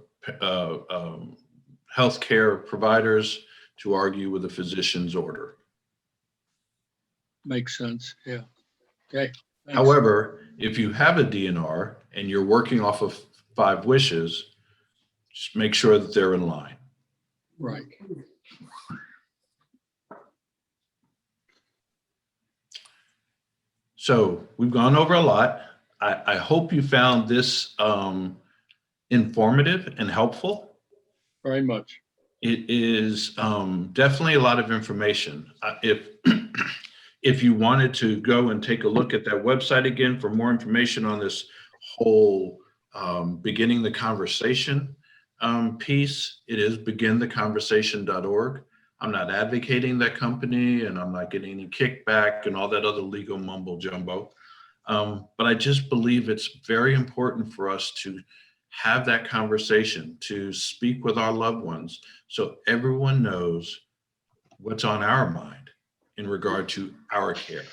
healthcare providers to argue with the physician's order. Makes sense. Yeah. Okay. Thanks. However, if you have a DNR and you're working off of 5 wishes, just make sure that they're in line. Right. So we've gone over a lot. I hope you found this informative and helpful. Very much. It is definitely a lot of information. If you wanted to go and take a look at that website again for more information on this whole beginning the conversation piece, it is begintheconversation.org. I'm not advocating that company, and I'm not getting any kickback and all that other legal mumbo jumbo. But I just believe it's very important for us to have that conversation, to speak with our loved ones, so everyone knows what's on our mind in regard to our care.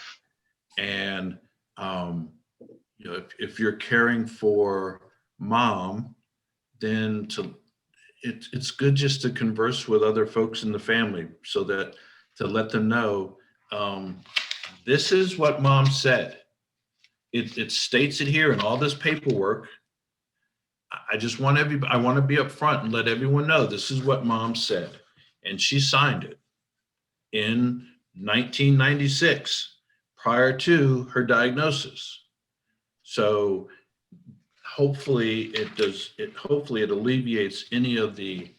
And if you're caring for mom, then it's good just to converse with other folks in the family, so that to let them know this is what mom said. It states it here in all this paperwork. I just want I want to be upfront and let everyone know this is what mom said, and she signed it in 1996 prior to her diagnosis. So hopefully it alleviates any of the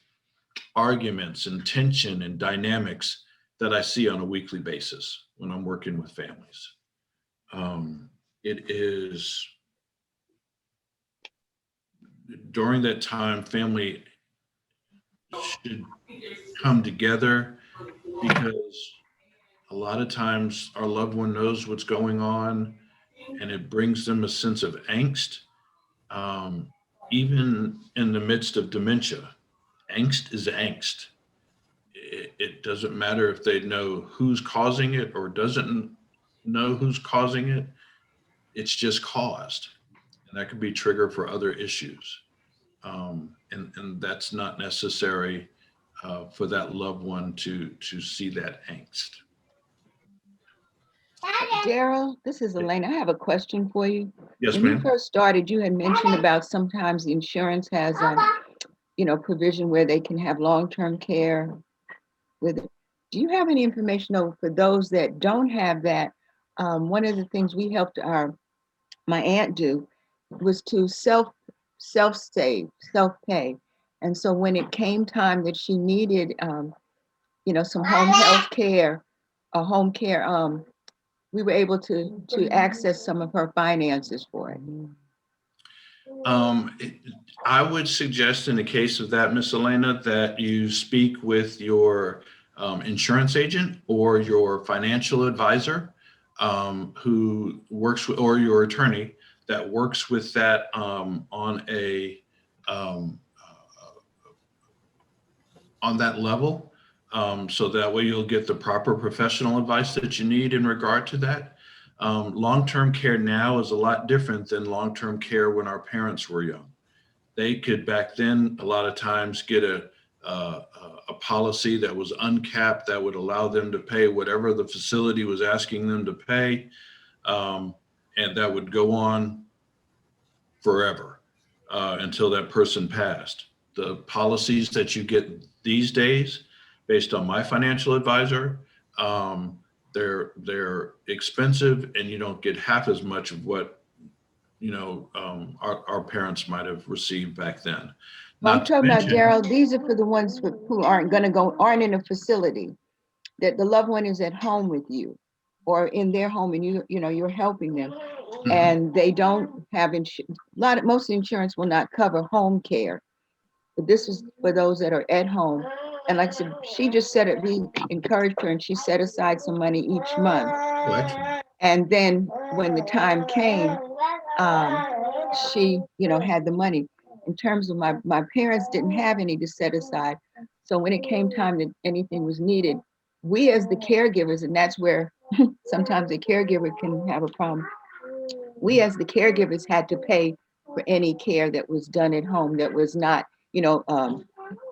arguments and tension and dynamics that I see on a weekly basis when I'm working with families. It is during that time, family should come together, because a lot of times our loved one knows what's going on, and it brings them a sense of angst. Even in the midst of dementia, angst is angst. It doesn't matter if they know who's causing it or doesn't know who's causing it. It's just caused, and that could be trigger for other issues. And that's not necessary for that loved one to see that angst. Daryl, this is Elaine. I have a question for you. Yes, When you ma'am. first started, you had mentioned about sometimes the insurance has, provision where they can have long-term care with it. Do you have any information though, for those that don't have that? One of the things we helped my aunt do was to self-save, self-pay. And so when it came time that she needed, some home health care, home care, we were able to access some of her finances for it. I would suggest in the case of that, Miss Elena, that you speak with your insurance agent or your financial advisor who works with, or your attorney that works with that on that level. So that way you'll get the proper professional advice that you need in regard to that. Long-term care now is a lot different than long-term care when our parents were young. They could back then a lot of times get a a policy that was uncapped that would allow them to pay whatever the facility was asking them to pay. And that would go on forever until that person passed. The policies that you get these days, based on my financial advisor, they're expensive, and you don't get half as much of what our parents might have received back then. I'm Not to talking about, mention- Daryl, these are for the ones who aren't in a facility, that the loved one is at home with you or in their home, and you're helping them, and they don't have most insurance will not cover home care. But this is for those that are at home. And like I said, she just said it, we encouraged her, and she set aside some money each month. Oh, excellent. And then when the time came, she, had the money. In terms of my parents didn't have any to set aside. So when it came time that anything was needed, we as the caregivers, and that's where sometimes a caregiver can have a problem. We as the caregivers had to pay for any care that was done at home that was not,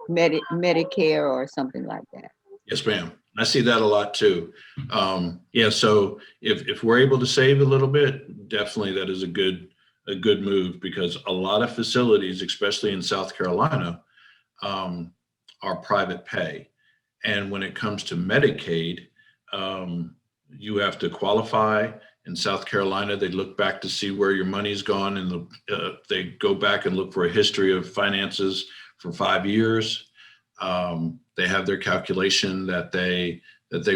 Medicare or something like that. Yes, ma'am. I see that a lot too. Yeah, so if we're able to save a little bit, definitely that is a good move, because a lot of facilities, especially in South Carolina, are private pay. And when it comes to Medicaid, you have to qualify. In South Carolina, they look back to see where your money's gone, and they go back and look for a history of finances for 5 years. They have their calculation that they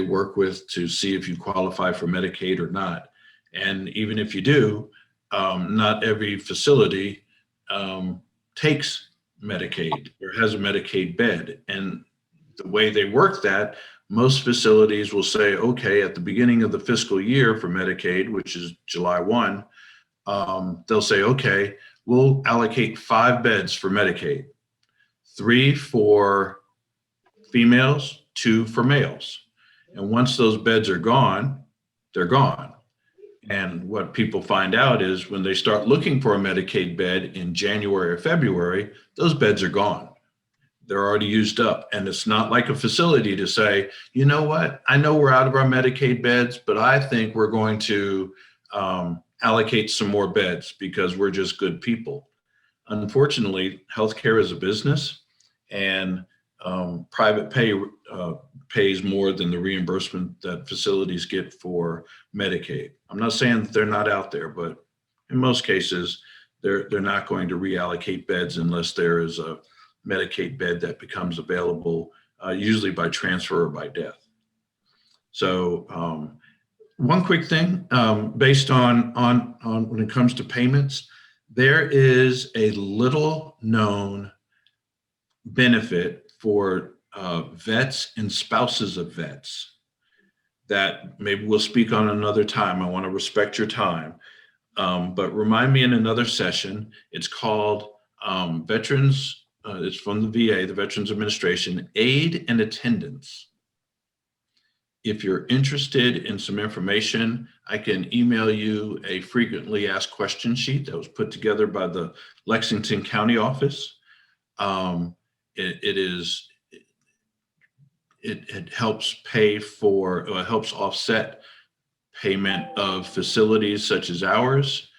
work with to see if you qualify for Medicaid or not. And even if you do, not every facility takes Medicaid or has a Medicaid bed. And the way they work that, most facilities will say, okay, at the beginning of the fiscal year for Medicaid, which is July 1, they'll say, okay, we'll allocate 5 beds for Medicaid, 3 for females, 2 for males. And once those beds are gone, they're gone. And what people find out is when they start looking for a Medicaid bed in January or February, those beds are gone. They're already used up. And it's not like a facility to say, you know what, I know we're out of our Medicaid beds, but I think we're going to allocate some more beds because we're just good people. Unfortunately, healthcare is a business, and private pay pays more than the reimbursement that facilities get for Medicaid. I'm not saying that they're not out there, but in most cases, they're not going to reallocate beds unless there is a Medicaid bed that becomes available, usually by transfer or by death. So one quick thing, based on when it comes to payments, there is a little known benefit for vets and spouses of vets that maybe we'll speak on another time. I want to respect your time, but remind me in another session. It's called Veterans, it's from the VA, the Veterans Administration, Aid and Attendance. If you're interested in some information, I can email you a frequently asked question sheet that was put together by the Lexington County office. It helps pay for, it helps offset payment of facilities such as ours.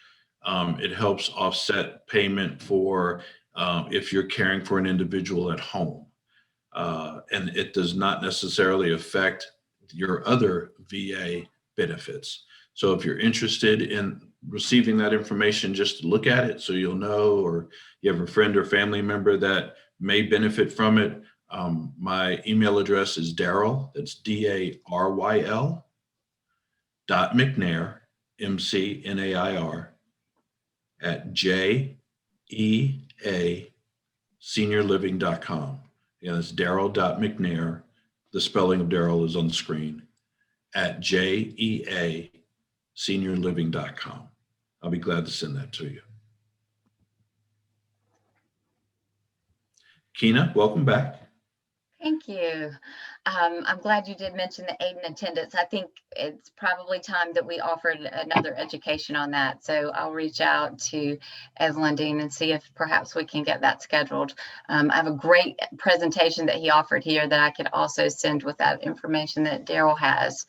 It helps offset payment for if you're caring for an individual at home. And it does not necessarily affect your other VA benefits. So if you're interested in receiving that information, just look at it so you'll know, or you have a friend or family member that may benefit from it. My email address is Daryl, that's DARYL .McNair, MCNAIR, at JEA Again, it's Daryl.McNair. The spelling of Daryl is on the screen, at JEASeniorliving.com. I'll be glad to send that to you. Kina, welcome back. Thank you. I'm glad you did mention the aid and attendance. I think it's probably time that we offered another education on that. So I'll reach out to Evelyn Dean and see if perhaps we can get that scheduled. I have a great presentation that he offered here that I could also send with that information that Daryl has.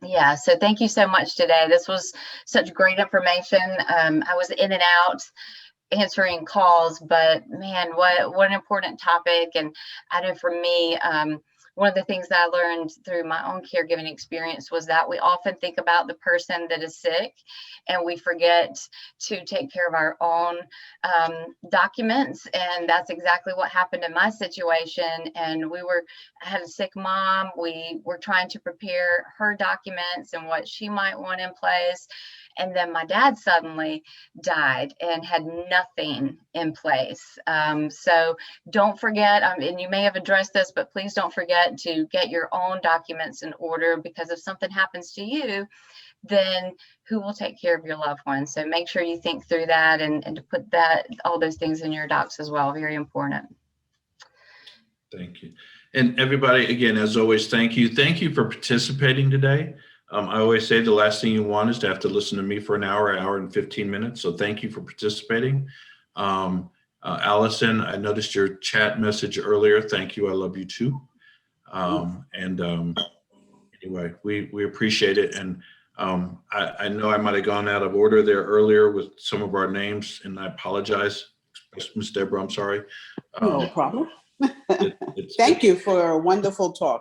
Yeah, so thank you so much today. This was such great information. I was in and out answering calls, but man, what an important topic. And I know for me, one of the things that I learned through my own caregiving experience was that we often think about the person that is sick and we forget to take care of our own documents. And that's exactly what happened in my situation. And I had a sick mom. We were trying to prepare her documents and what she might want in place. And then my dad suddenly died and had nothing in place. So don't forget, and you may have addressed this, but please don't forget to get your own documents in order, because if something happens to you, then who will take care of your loved ones? So make sure you think through that and to put all those things in your docs as well. Very important. Thank you. And everybody, again, as always, thank you. Thank you for participating today. I always say the last thing you want is to have to listen to me for an hour and 15 minutes. So thank you for participating. Allison, I noticed your chat message earlier. Thank you. I love you too. Anyway, we appreciate it. And I know I might have gone out of order there earlier with some of our names, and I apologize. Ms. Deborah, I'm sorry. No problem. It's Thank you for a wonderful talk.